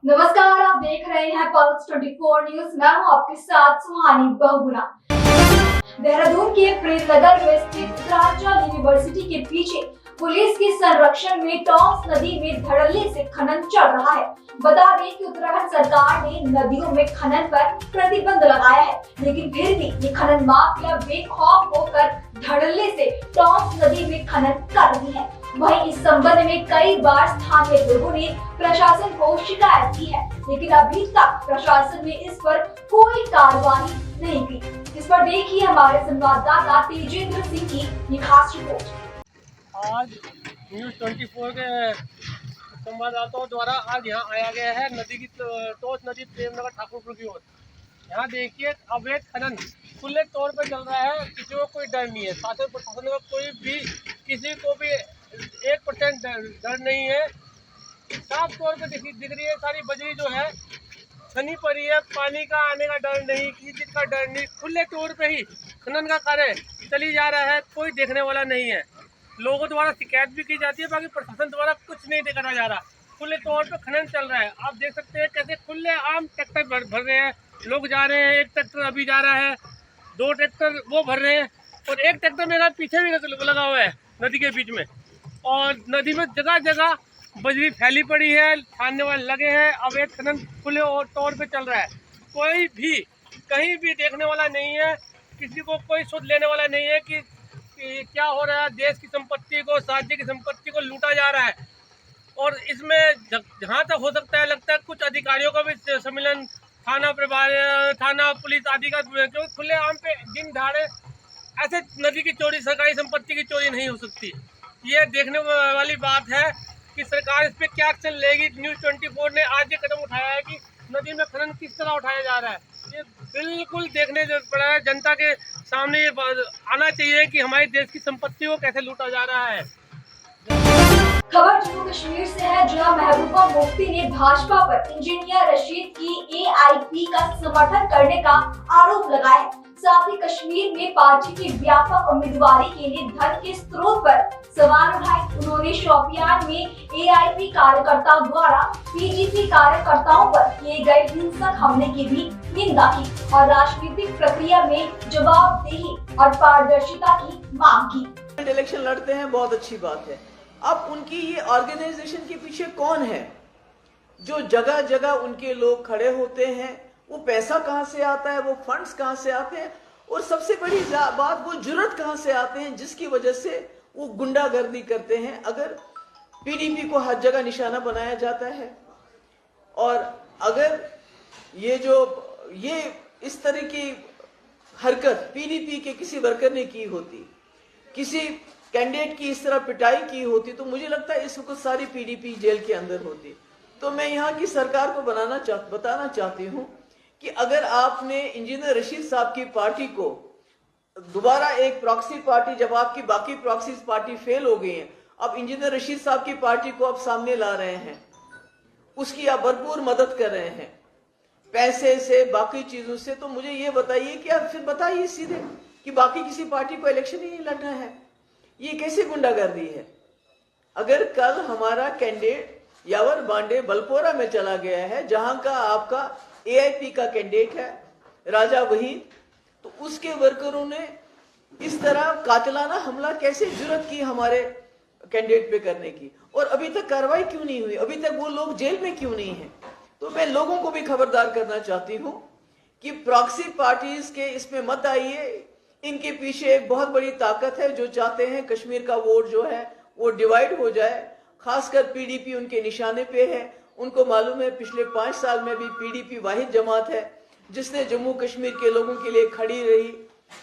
नमस्कार, आप देख रहे हैं पल्स 24 न्यूज। मैं हूं आपके साथ सुहानी बहुगुना। देहरादून के प्रेमनगर में स्थित उत्तरांचल यूनिवर्सिटी के पीछे पुलिस के संरक्षण में टॉन्स नदी में धड़ल्ले से खनन चल रहा है। बता दें कि उत्तराखंड सरकार ने नदियों में खनन पर प्रतिबंध लगाया है, लेकिन फिर भी ये खनन माफिया बेखौफ होकर धड़ल्ले से टॉन्स नदी में खनन कर रही है। वहीं इस संबंध में कई बार स्थानीय लोगों ने प्रशासन को शिकायत की है, लेकिन अभी तक प्रशासन ने इस पर कोई कार्रवाई नहीं की। इस पर देखिए हमारे संवाददाता तेजेंद्र सिंह की ये खास रिपोर्ट। आज न्यूज़ 24 के संवाददाताओं द्वारा आज यहाँ आया गया है नदी की टोंस नदी प्रेमनगर ठाकुरपुर की ओर। यहाँ देखिए अवैध खनन खुले तौर पर चल रहा है, किसी को कोई डर नहीं है। शासन प्रशासन का कोई भी किसी को भी 1% डर नहीं है। साफ तौर पर दिख रही है सारी बजरी जो है खनी पड़ी है, पानी का आने का डर नहीं, किसी चीज का डर नहीं, खुले तौर पे ही खनन का कार्य चली जा रहा है, कोई देखने वाला नहीं है। लोगों द्वारा शिकायत भी की जाती है, बाकी प्रशासन द्वारा कुछ नहीं देखा जा रहा। खुले तौर पे खनन चल रहा है। आप देख सकते हैं कैसे खुले आम ट्रैक्टर भर रहे हैं, लोग जा रहे हैं। एक ट्रैक्टर अभी जा रहा है, 2 ट्रैक्टर वो भर रहे हैं और एक ट्रैक्टर मेरा पीछे भी लगा हुआ है नदी के बीच में। और नदी में जगह जगह बजरी फैली पड़ी है, छानने वाले लगे हैं। अवैध खनन खुले तौर पे चल रहा है। कोई भी कहीं भी देखने वाला नहीं है, किसी को कोई सुध लेने वाला नहीं है कि क्या हो रहा है। देश की संपत्ति को, राज्य की संपत्ति को लूटा जा रहा है। और इसमें जहाँ तक हो सकता है लगता है कुछ अधिकारियों का भी सम्मेलन, थाना प्रभारी, थाना पुलिस आदि का, क्योंकि खुले आम पे दिन दहाड़े ऐसे नदी की चोरी, सरकारी संपत्ति की चोरी नहीं हो सकती। ये देखने वाली बात है कि सरकार इस पे क्या एक्शन लेगी। न्यूज़ 24 ने आज ये कदम उठाया है कि नदी में खनन किस तरह उठाया जा रहा है। ये बिल्कुल देखने पड़ा है, जनता के सामने ये आना चाहिए कि हमारे देश की संपत्ति को कैसे लूटा जा रहा है। खबर जम्मू कश्मीर से है, जहां महबूबा मुफ्ती ने भाजपा पर इंजीनियर रशीद की एआईपी का समर्थन करने का आरोप लगाया है। साथ ही कश्मीर में पार्टी की व्यापक उम्मीदवारी के लिए धन के स्रोत पर सवाल उठाए। उन्होंने शोपियान में एआईपी कार्यकर्ताओं द्वारा पीडीपी कार्यकर्ताओं पर किए गए हिंसक हमले की भी निंदा की और राजनीतिक प्रक्रिया में जवाबदेही और पारदर्शिता की मांग की। इलेक्शन लड़ते हैं, बहुत अच्छी बात है। अब उनकी ये ऑर्गेनाइजेशन के पीछे कौन है? जो जगह जगह उनके लोग खड़े होते हैं, वो पैसा कहां से आता है, वो फंड्स कहां से आते हैं, और सबसे बड़ी बात वो जुर्रत कहां से आते हैं जिसकी वजह से वो गुंडागर्दी करते हैं। अगर पीडीपी को हर जगह निशाना बनाया जाता है और अगर ये इस तरह की हरकत पीडीपी के किसी वर्कर ने की होती, किसी कैंडिडेट की इस तरह पिटाई की होती, तो मुझे लगता है इस वक्त सारी पीडीपी जेल के अंदर होती। तो मैं यहाँ की सरकार को बताना चाहती हूँ कि अगर आपने इंजीनियर रशीद साहब की पार्टी को दोबारा एक प्रॉक्सी पार्टी, जब आपकी बाकी प्रॉक्सी पार्टी फेल हो गई है, अब इंजीनियर रशीद साहब की पार्टी को आप सामने ला रहे हैं, उसकी आप भरपूर मदद कर रहे हैं पैसे से, बाकी चीजों से, तो मुझे ये बताइए कि आप फिर बताइए सीधे कि बाकी किसी पार्टी को इलेक्शन ही नहीं लड़ना है। ये कैसे गुंडागर्दी है? अगर कल हमारा कैंडिडेट यावर बांडे बलपोरा में चला गया है, जहां का आपका एआईपी का कैंडिडेट है राजा वहीद, तो उसके वर्करों ने इस तरह कातिलाना हमला कैसे जुर्रत की हमारे कैंडिडेट पे करने की, और अभी तक कार्रवाई क्यों नहीं हुई? अभी तक वो लोग जेल में क्यों नहीं है? तो मैं लोगों को भी खबरदार करना चाहती हूं कि प्रॉक्सी पार्टीज के इसमें मत आइए। इनके पीछे एक बहुत बड़ी ताकत है जो चाहते हैं कश्मीर का वोट जो है वो डिवाइड हो जाए। खासकर पीडीपी उनके निशाने पे है। उनको मालूम है पिछले 5 साल में भी पीडीपी वाहिद जमात है जिसने जम्मू कश्मीर के लोगों के लिए खड़ी रही,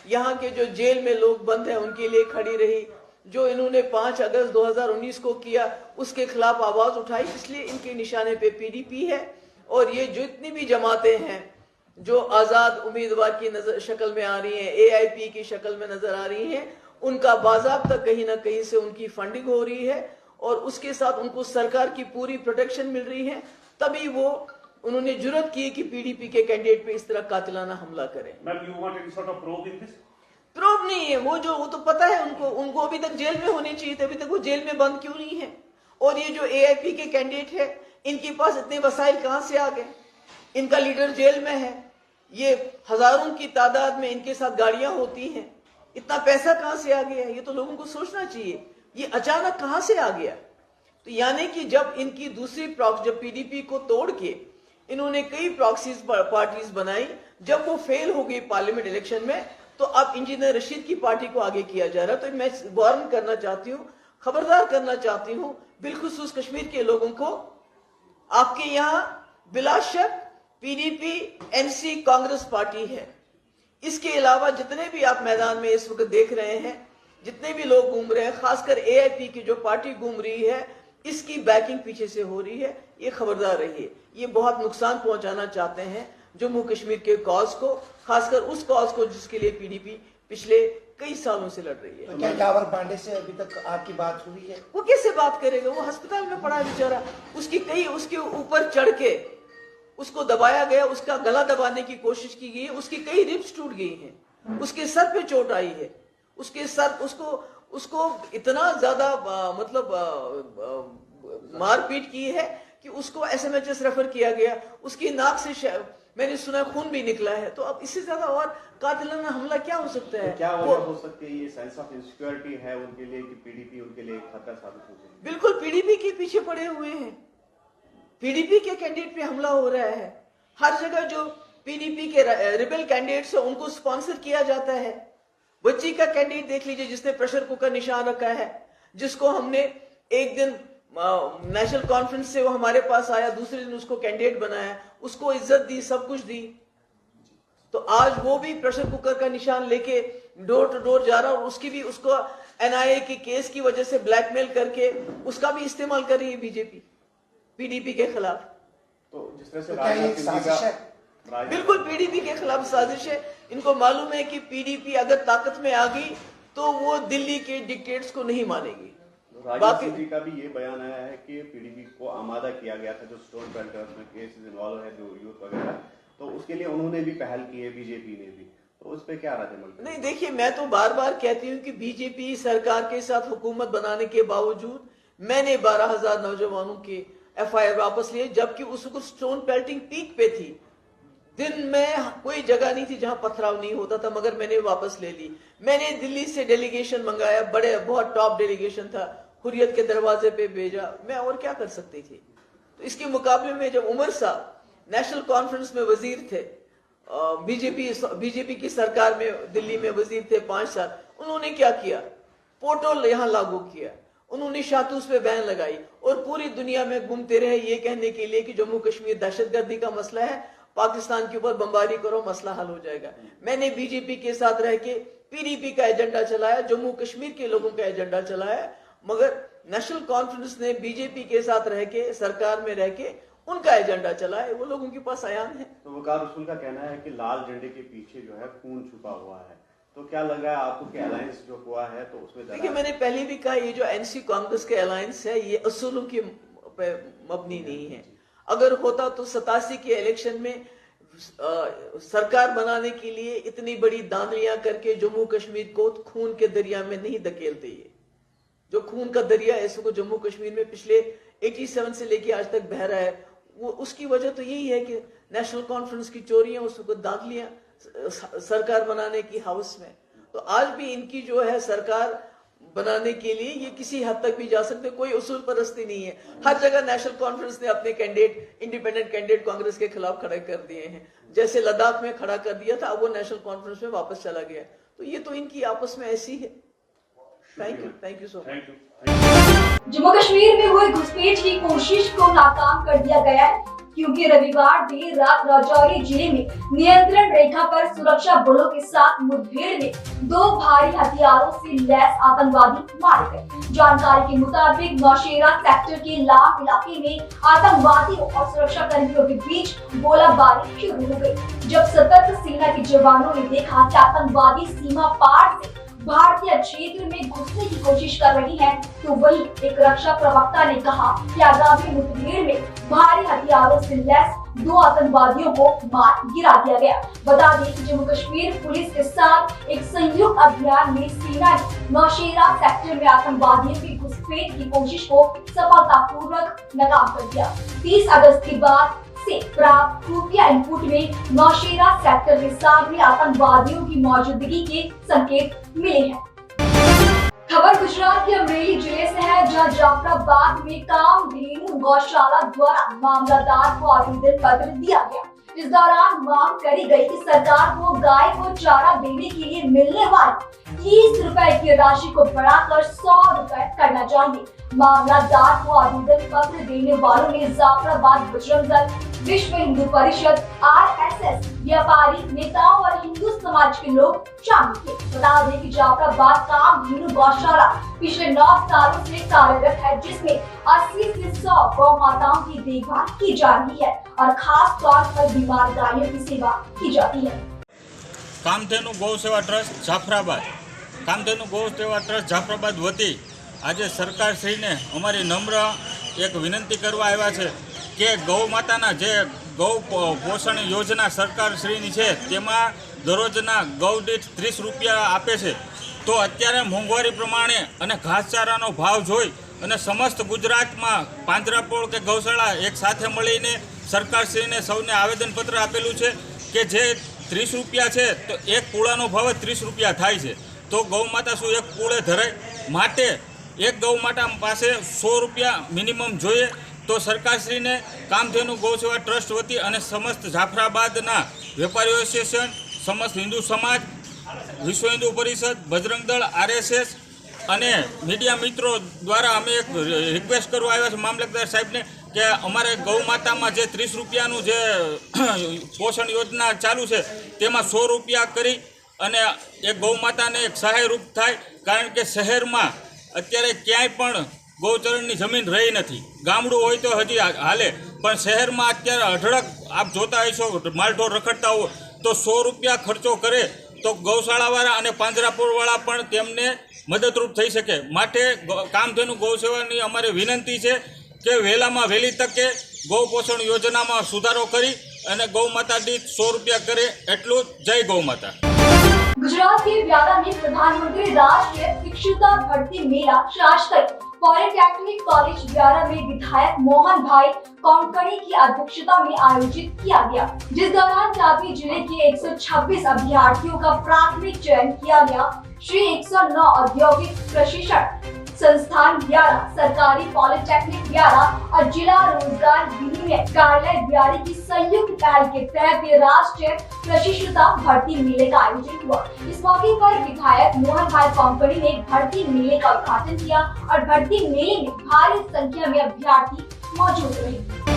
यहाँ के जो जेल में लोग बंद हैं उनके लिए खड़ी रही। जो इन्होंने 5 अगस्त 2019 को किया उसके खिलाफ आवाज उठाई, इसलिए इनके निशाने पे पीडीपी है। और ये जितनी भी जमातें हैं जो आजाद उम्मीदवार की शक्ल में आ रही हैं, एआईपी की शक्ल में नजर आ रही हैं, उनका बाज़ाब्ता कहीं ना कहीं से उनकी फंडिंग हो रही है और उसके साथ उनको सरकार की पूरी प्रोटेक्शन मिल रही है। तभी वो उन्होंने जुर्रत की कि पीडीपी के कैंडिडेट पे इस तरह कातिलाना हमला करें। प्रूफ नहीं है वो तो पता है उनको अभी तक जेल में होनी चाहिए थे, अभी तक वो जेल में बंद क्यों नहीं है? और ये जो एआईपी के कैंडिडेट है, इनके पास इतने वसाइल कहां से आ गए? इनका लीडर जेल में है, ये हजारों की तादाद में इनके साथ गाड़ियां होती हैं, इतना पैसा कहां से आ गया? ये तो लोगों को सोचना चाहिए, ये अचानक कहां से आ गया? तो यानी कि जब इनकी दूसरी जब पीडीपी को तोड़ के इन्होंने कई प्रॉक्सीज पार्टीज बनाई, जब वो फेल हो गई पार्लियामेंट इलेक्शन में, तो अब इंजीनियर रशीद की पार्टी को आगे किया जा रहा है। तो मैं वार्न करना चाहती हूँ, खबरदार करना चाहती हूँ बिलखुसूस कश्मीर के लोगों को, आपके यहाँ बिला शक पीडीपी एनसी कांग्रेस पार्टी है। इसके अलावा जितने भी आप मैदान में इस वक्त देख रहे हैं, जितने भी लोग घूम रहे हैं, खासकर एआईपी की जो पार्टी घूम रही है, इसकी बैकिंग पीछे से हो रही है। ये खबरदार रहिए, ये बहुत नुकसान पहुंचाना चाहते हैं जम्मू कश्मीर के कॉज को, खासकर उस कॉज को जिसके लिए पीडीपी पिछले कई सालों से लड़ रही है। तो क्या जावर पांडे से अभी तक आपकी बात हुई है? वो कैसे बात करेगा? वो अस्पताल में पड़ा है बेचारा, उसके ऊपर चढ़ के उसको दबाया गया, उसका गला दबाने की कोशिश की गई, उसकी कई रिब्स टूट गई हैं, उसके सर पे चोट आई है, उसके सर उसको इतना ज्यादा मतलब मारपीट की है कि उसको एसएमएचएस रेफर किया गया, उसकी नाक से मैंने सुना खून भी निकला है। तो अब इससे ज्यादा और कातिलाना हमला क्या हो सकता है? तो क्या वजह हो सकती है? ये सेंस ऑफ इनसिक्योरिटी है उनके लिए कि पीडीपी उनके लिए खतरा साबित हो सकती है? बिल्कुल पीडीपी के पीछे पड़े हुए हैं, पीडीपी के कैंडिडेट पे हमला हो रहा है। हर जगह जो पीडीपी के रिबेल कैंडिडेट्स है उनको स्पॉन्सर किया जाता है। बच्ची का कैंडिडेट देख लीजिए जिसने प्रेशर कुकर निशान रखा है, जिसको हमने एक दिन नेशनल कॉन्फ्रेंस से वो हमारे पास आया, दूसरे दिन उसको कैंडिडेट बनाया, उसको इज्जत दी, सब कुछ दी। तो आज वो भी प्रेशर कुकर का निशान लेके डोर टू डोर जा रहा है, और उसको एनआईए के केस की वजह से ब्लैकमेल करके उसका भी इस्तेमाल कर रही है बीजेपी पीडीपी के खिलाफ। तो जिस तरह से तो क्या ये साजिश है? बिल्कुल पीडीपी के खिलाफ साजिश है। इनको मालूम है कि पीडीपी अगर ताकत में आ गई तो वो दिल्ली के डिक्टेट्स को नहीं मानेगी। राजीव सिंह जी का भी ये बयान आया है कि पीडीपी को आमादा किया गया था, जो स्टोन बेल्टर्स में केसेस इन्वॉल्व है, जो यूथ वगैरह, तो उसके लिए उन्होंने भी पहल की है, बीजेपी ने भी, तो उस पर क्या रद्द-ए-अमल? नहीं, देखिए मैं तो बार बार कहती हूँ कि बीजेपी सरकार के साथ हुकूमत बनाने के बावजूद मैंने 12,000 नौजवानों के एफआईआर वापस लिए, जबकि उस वक्त स्टोन पेल्टिंग पीक पे थी, दिन में कोई जगह नहीं थी जहां पथराव नहीं होता था, मगर मैंने वापस ले ली। मैंने दिल्ली से डेलीगेशन मंगाया, बहुत टॉप डेलीगेशन था, हुर्रियत के दरवाजे पे भेजा, मैं और क्या कर सकती थी? तो इसके मुकाबले में जब उमर साहब नेशनल कॉन्फ्रेंस में वजीर थे, बीजेपी की सरकार में दिल्ली में वजीर थे 5 साल, उन्होंने क्या किया? पोर्टल यहाँ लागू किया, उन्होंने शातूस पे बैन लगाई और पूरी दुनिया में घूमते रहे ये कहने के लिए कि जम्मू कश्मीर दहशतगर्दी का मसला है, पाकिस्तान के ऊपर बमबारी करो, मसला हल हो जाएगा। मैंने बीजेपी के साथ रह के पीडीपी का एजेंडा चलाया, जम्मू कश्मीर के लोगों का एजेंडा चलाया, मगर नेशनल कॉन्फ्रेंस ने बीजेपी के साथ रह के, सरकार में रह के उनका एजेंडा चला है, वो लोगों के पास आयान है। तो वकार रसूल का कहना है कि लाल झंडे के पीछे जो है खून छुपा हुआ है, तो क्या लग रहा है आपको कि अलायंस जो हुआ है तो उसमें? देखिए मैंने पहले भी कहा, ये जो एनसी कांग्रेस के अलायंस है ये असूलों की मबनी नहीं है। अगर होता तो 87 के इलेक्शन में सरकार बनाने के लिए इतनी बड़ी दांदलियां करके जम्मू कश्मीर को खून के दरिया में नहीं धकेलते। ये जो खून का दरिया है इसको जम्मू कश्मीर में पिछले 87 से लेके आज तक बह रहा है, वो उसकी वजह तो यही है कि नेशनल कॉन्फ्रेंस की चोरियां, उसको दाखिलियां सरकार बनाने की हाउस में। तो आज भी इनकी जो है सरकार बनाने के लिए ये किसी हद तक भी जा सकते, कोई उसूल परस्ती नहीं है। हर जगह नेशनल कॉन्फ्रेंस ने अपने कैंडिडेट, इंडिपेंडेंट कैंडिडेट कांग्रेस के खिलाफ खड़े कर दिए हैं, जैसे लद्दाख में खड़ा कर दिया था, अब वो नेशनल कॉन्फ्रेंस में वापस चला गया। तो ये तो इनकी आपस में ऐसी है। Thank you so much. Jammu Kashmir में हुई घुसपैठ की कोशिश को नाकाम कर दिया गया है, क्योंकि रविवार देर रात राजौरी जिले में नियंत्रण रेखा पर सुरक्षा बलों के साथ मुठभेड़ में 2 भारी हथियारों से लैस आतंकवादी मारे गए। जानकारी के मुताबिक नौशेरा सेक्टर के लाम इलाके में आतंकवादियों और सुरक्षा कर्मियों के बीच गोलाबारी शुरू हो गई। जब सतर्क सेना के जवानों ने देखा कि आतंकवादी सीमा पार से भारतीय क्षेत्र में घुसने की कोशिश कर रही हैं, तो वही एक रक्षा प्रवक्ता ने कहा कि आगामी मुठभेड़ में भारी हथियारों से लैस 2 आतंकवादियों को मार गिरा दिया गया। बता दें कि जम्मू कश्मीर पुलिस के साथ एक संयुक्त अभियान में सेना ने नौशेरा सेक्टर में आतंकवादियों की घुसपैठ घुसपैठ की कोशिश को सफलतापूर्वक नाकाम कर दिया। 30 अगस्त के बाद से प्राप्त खुफिया इनपुट में नौशेरा सेक्टर के सामने आतंकवादियों की मौजूदगी के संकेत मिले हैं। खबर गुजरात के अमरेली जिले से है, जहां जाफराबाद में कामधेनु गौशाला द्वारा मामलादार को आवेदन पत्र दिया गया। इस दौरान मांग करी गई कि सरकार को गाय को चारा देने के लिए मिलने वाली 30 रुपए की राशि को बढ़ाकर 100 रुपए करना चाहिए। मामलादार को आवेदन पत्र देने वालों में जाफराबाद बजरंग दल, विश्व हिंदू परिषद, RSS, व्यापारी नेताओं और हिंदू समाज के लोग शामिल थे। बता दें कि जाफराबाद कामधेनु गौशाला पिछले 9 सालों से कार्यरत है, जिसमें 80 से 100 गौ माताओं की देखभाल की जा रही है और खास तौर पर बीमार गायों की सेवा की जाती है। कामधेनु गौ सेवा ट्रस्ट जाफराबाद, कामधेनु गौ सेवा ट्रस्ट जाफराबाद वती आज सरकारश्रीने अमारी नम्र एक विनंती करवा आव्या छे के गौ माताना जे गौ पोषण योजना सरकारश्रीनी छे तेमां दररोजना गौ दीठ 30 रुपया आपे छे। तो अत्यारे मोंघवारी प्रमाणे अने घासचारानो भाव जोई अने समस्त गुजरातमां પાંજરાપોળ के गौशाला एक साथे मळीने सरकारश्रीने सौने आवेदनपत्र आपेलुं छे के जे 30 रुपया छे तो एक कूड़ानो भाव 30 रुपया थाय छे। तो गौ माता शुं एक कूड़े धराय माटे एक गौ माता पासे 100 रुपया मिनिमम जोईए। तो सरकारश्रीने कामधेनु गौ सेवा ट्रस्ट वती अने समस्त जाफराबादना वेपारी एसोसिएशन, समस्त हिंदू समाज, विश्व हिंदू परिषद, बजरंग दल, RSS अने मीडिया मित्रों द्वारा अमे एक रिक्वेस्ट करवा आव्या छे मामलतदार साहेबने के अमारे गौ मातामां जे 30 रुपयानुं जे पोषण योजना चालू छे तेमां 100 रुपया करी अने एक गौ माताने एक सहायरूप थाय। कारण के शहेरमां अत्यारे क्यांय पण गौचरणनी जमीन रही नहीं। गामडું હોય तो हजी हाले, पण शहेरमां अत्यारे अढळक आप जोता हशो मालढोर रखडता हो तो 100 रुपया खर्चो करे तो गौशाळावाळा अने પાંજરાપોળવાળા पण तेमने मददरूप थई शके। माटे कामधेनु गौ सेवानी अमारी विनंती छे के वहेलामां वहेली तके गौ पोषण योजनामां सुधारो करी अने गौ माता दीठ 100 रुपया करे एटलुं। जय गौ माता। गुजरात के व्यारा में प्रधानमंत्री राष्ट्रीय शिक्षुता भर्ती मेला शासकीय पॉलिटेक्निक कॉलेज व्यारा में विधायक मोहन भाई कोंकणी की अध्यक्षता में आयोजित किया गया, जिस दौरान तापी जिले के 126 अभ्यर्थियों का प्राथमिक चयन किया गया। श्री 109 औद्योगिक प्रशिक्षण संस्थान व्यारा, सरकारी पॉलिटेक्निक व्यारा और जिला रोजगार विनिमय कार्यालय व्यारी की संयुक्त पहल के तहत राष्ट्रीय प्रशिक्षुता भर्ती मेले का आयोजन हुआ। इस मौके पर विधायक मोहन भाई कोंकणी ने भर्ती मेले का उद्घाटन किया और भर्ती मेले में भारी संख्या में अभ्यर्थी मौजूद रहे।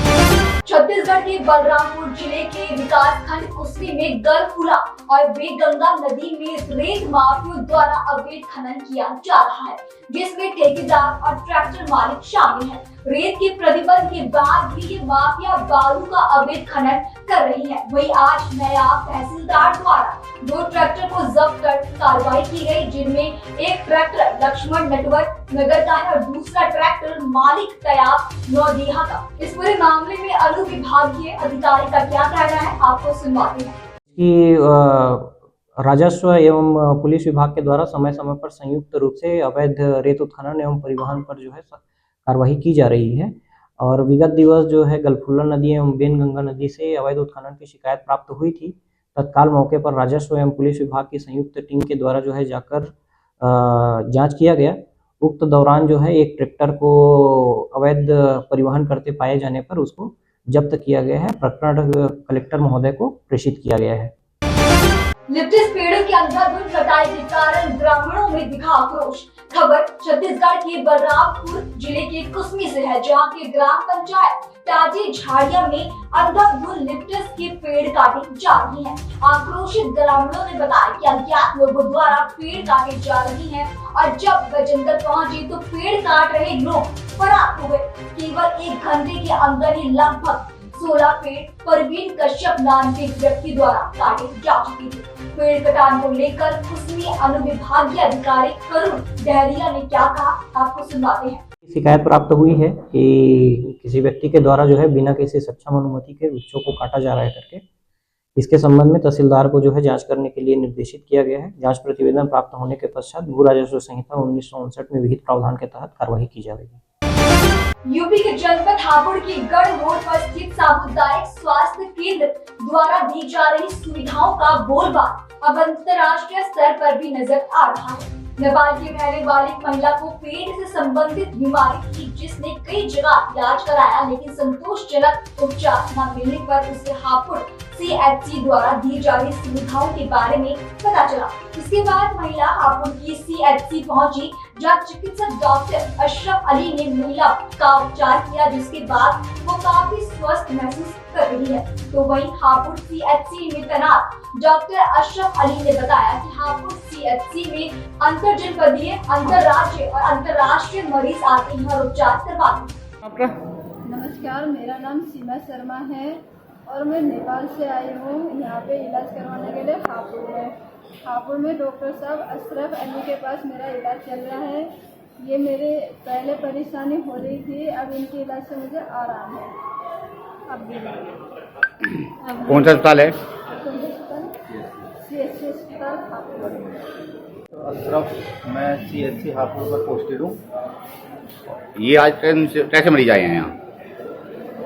छत्तीसगढ़ के बलरामपुर जिले के विकास खंड कुसमी में गलफुला और वेगंगा नदी में रेत माफियों द्वारा अवैध खनन किया जा रहा है, जिसमें ठेकेदार और ट्रैक्टर मालिक शामिल हैं। रेत के प्रतिबंध के बाद भी ये माफिया बालू का अवैध खनन कर रही है। वहीं आज नायब तहसीलदार द्वारा 2 ट्रैक्टर को जब्त कर कार्रवाई की गई, जिनमें एक ट्रैक्टर लक्ष्मण नटवर नगर का है और दूसरा ट्रैक्टर मालिक तैयाब नौदेहा का। इस पूरे मामले में अनुविभागीय अधिकारी का क्या कहना है, आपको सुनवाते हैं। कि राजस्व एवं पुलिस विभाग के द्वारा समय समय पर संयुक्त रूप से अवैध रेत उत्खनन एवं परिवहन पर जो है कार्रवाई की जा रही है। और विगत दिवस जो है गलफुला नदी एवं वेनगंगा नदी से अवैध उत्खनन की शिकायत प्राप्त हुई थी। तत्काल मौके पर राजस्व एवं पुलिस विभाग की संयुक्त टीम के द्वारा जो है जाकर जांच किया गया। उक्त दौरान जो है एक ट्रैक्टर को अवैध परिवहन करते पाए जाने पर उसको जब्त किया गया है। प्रकरण कलेक्टर महोदय को प्रेषित किया गया है। लिप्टिस पेड़ों के अंधाधुंध कटाई के कारण ग्रामीणों में दिखा आक्रोश। खबर छत्तीसगढ़ के बलरामपुर जिले के कुसमी से है, जहां के ग्राम पंचायत ताजी झाड़िया में अंधाधुंध लिप्टिस के पेड़ काटे जा रहे हैं। आक्रोशित ग्रामीणों ने बताया कि अज्ञात लोगों द्वारा पेड़ काटे जा रहे हैं और जब वे जंगल पहुंचे तो पेड़ काट रहे लोग फरार हो गए। केवल 1 घंटे के अंदर ही लगभग 16 पेड़ परवीन कश्यप नाम के व्यक्ति द्वारा काटे जा चुके थे। पेड़ कटान को लेकर कुसमी अनुविभागीय अधिकारी करुण डहरिया ने क्या कहा, आपको सुनवाते हैं। शिकायत प्राप्त हुई है कि किसी व्यक्ति के द्वारा जो है बिना किसी सक्षम अनुमति के वृक्षों को काटा जा रहा है करके। इसके संबंध में तहसीलदार को जो है जांच करने के लिए निर्देशित किया गया है। जांच प्रतिवेदन प्राप्त होने के पश्चात भू राजस्व संहिता 1959 में विहित प्रावधान के तहत कार्रवाई की जाएगी। यूपी के जनपद हापुड़ की गढ़ रोड पर स्थित सामुदायिक स्वास्थ्य केंद्र द्वारा दी जा रही सुविधाओं का बोलबाला अब अंतर्राष्ट्रीय स्तर पर भी नजर आ रहा है। नेपाल की रहने वाली एक महिला को पेट से संबंधित बीमारी थी, जिसने कई जगह इलाज कराया, लेकिन संतोषजनक उपचार न मिलने पर उसे हापुड़ CHC द्वारा दी जा रही सुविधाओं के बारे में पता चला। इसके बाद महिला हापुड़ की CHC पहुंची, जहां चिकित्सक डॉक्टर अशरफ अली ने महिला का उपचार किया, जिसके बाद वो काफी स्वस्थ महसूस कर रही है। तो वहीं हापुड़ CHC में तैनात डॉक्टर अशरफ अली ने बताया कि हापुड़ CHC में अंतरजनपदीय, अंतरराज्य और अंतरराष्ट्रीय मरीज आते हैं और उपचार करवाते हैं। नमस्कार, मेरा नाम सीमा शर्मा है और मैं नेपाल से आई हूँ यहाँ पे इलाज करवाने के लिए हापुड़ में। हापुड़ में डॉक्टर साहब अशरफ अली के पास मेरा इलाज चल रहा है। ये मेरे पहले परेशानी हो रही थी, अब इनके इलाज से मुझे आराम है। अब कौन सा अस्पताल है? CHC अस्पताल हापुड़। अशरफ, मैं CHC हापुड़ पर पोस्टेड हूँ। ये आज कैसे मरीज आए हैं यहाँ?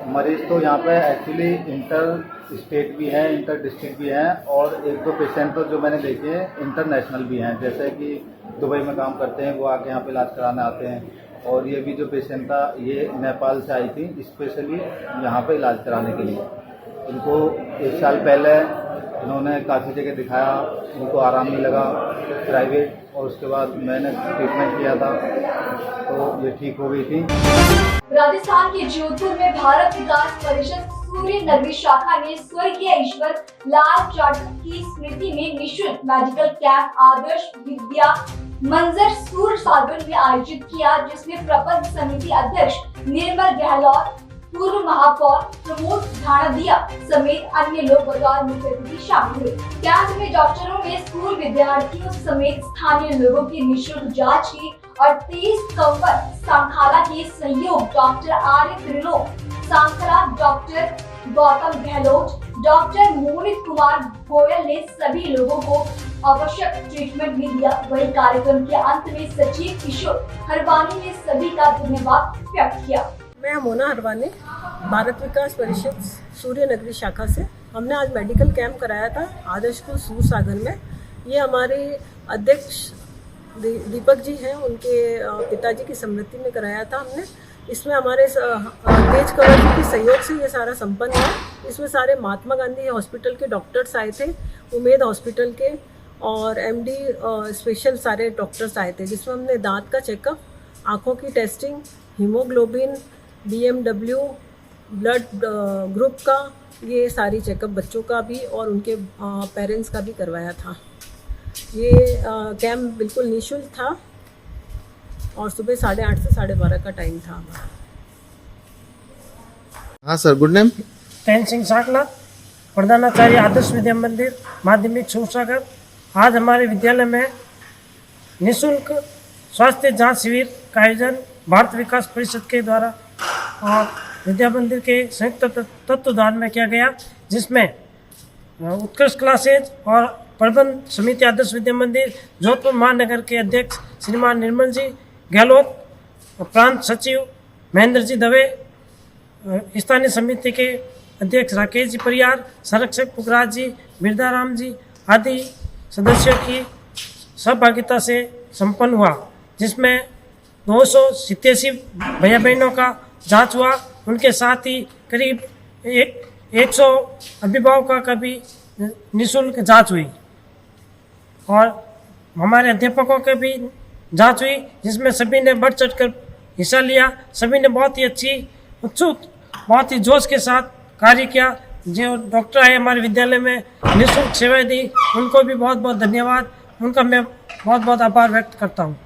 मरीज तो यहाँ पे एक्चुअली इंटर स्टेट भी हैं, इंटर डिस्ट्रिक्ट भी हैं, और एक दो पेशेंट तो जो मैंने देखे हैं इंटरनेशनल भी हैं, जैसे कि दुबई में काम करते हैं, वो आके यहाँ पे इलाज कराने आते हैं। और ये भी जो पेशेंट था, ये नेपाल से आई थी स्पेशली यहाँ पे इलाज कराने के लिए। इनको 1 साल पहले इन्होंने काफ़ी जगह दिखाया, इनको आराम नहीं लगा प्राइवेट, और उसके बाद मैंने ट्रीटमेंट किया था तो ये ठीक हो गई थी। राजस्थान के जोधपुर में भारत विकास परिषद सूर्य नगरी शाखा ने स्वर्गीय ईश्वर लाल जाटव की स्मृति में निःशुल्क मेडिकल कैंप आदर्श विद्या मंजर सूर सागर में आयोजित किया, जिसमें प्रबंध समिति अध्यक्ष निर्मल गहलोत, पूर्व महापौर प्रमोद धानादिया समेत अन्य लोग बतौर मुख्य अतिथि शामिल हुए। कैंप में डॉक्टरों ने स्कूल विद्यार्थियों समेत स्थानीय लोगों की निःशुल्क जांच की और 23 कंवर सांखाला के सहयोग डॉक्टर आर्य त्रिलोक सांखला, डॉक्टर गौतम गहलोत, डॉक्टर मोहित कुमार गोयल ने सभी लोगों को आवश्यक ट्रीटमेंट भी दिया। वही कार्यक्रम के अंत में सचिव किशोर हरवानी ने सभी का धन्यवाद व्यक्त किया। मैं मोना हरवानी, भारत विकास परिषद सूर्य नगरी शाखा से। हमने आज मेडिकल कैंप कराया था आदर्श को सूर सागर में। ये हमारे अध्यक्ष दीपक जी हैं, उनके पिताजी की स्मृति में कराया था हमने। इसमें हमारे तेज कंवर जी के सहयोग से ये सारा संपन्न है। इसमें सारे महात्मा गांधी हॉस्पिटल के डॉक्टर्स आए थे, उमेद हॉस्पिटल के और MD स्पेशल सारे डॉक्टर्स आए थे, जिसमें हमने दांत का चेकअप, आँखों की testing, haemoglobin, BMW, blood group का, ये सारी चेकअप बच्चों का भी और उनके पेरेंट्स का भी करवाया था। ये कैंप बिल्कुल निःशुल्क था और सुबह 8:30 से 12:30 का टाइम था हमारा। हाँ सर, गुड नेम? तैन सिंह साकला, प्रधानाचार्य आदर्श विद्या मंदिर माध्यमिक सूरसागर। आज हमारे विद्यालय में निःशुल्क स्वास्थ्य जांच शिविर का आयोजन भारत विकास परिषद के द्वारा और विद्या मंदिर के संयुक्त तत्वाधान में किया गया, जिसमें उत्कृष्ट क्लासेज और प्रबंध समिति आदर्श विद्या मंदिर जोधपुर महानगर के अध्यक्ष श्रीमान निर्मल जी गहलोत, प्रांत सचिव महेंद्र जी दवे, स्थानीय समिति के अध्यक्ष राकेश जी परियार, संरक्षक पुखराज जी, बिरदाराम जी आदि सदस्यों की सहभागिता से संपन्न हुआ, जिसमें 287 भैया बहनों का जांच हुआ। उनके साथ ही करीब 100 अभिभावकों का भी निःशुल्क जांच हुई और हमारे अध्यापकों के भी जांच हुई, जिसमें सभी ने बढ़ चढ़कर हिस्सा लिया। सभी ने बहुत ही अच्छी, उत्सुक, बहुत ही जोश के साथ कार्य किया। जो डॉक्टर आए हमारे विद्यालय में निःशुल्क सेवाएं दी, उनको भी बहुत बहुत धन्यवाद, उनका मैं बहुत बहुत आभार व्यक्त करता हूँ।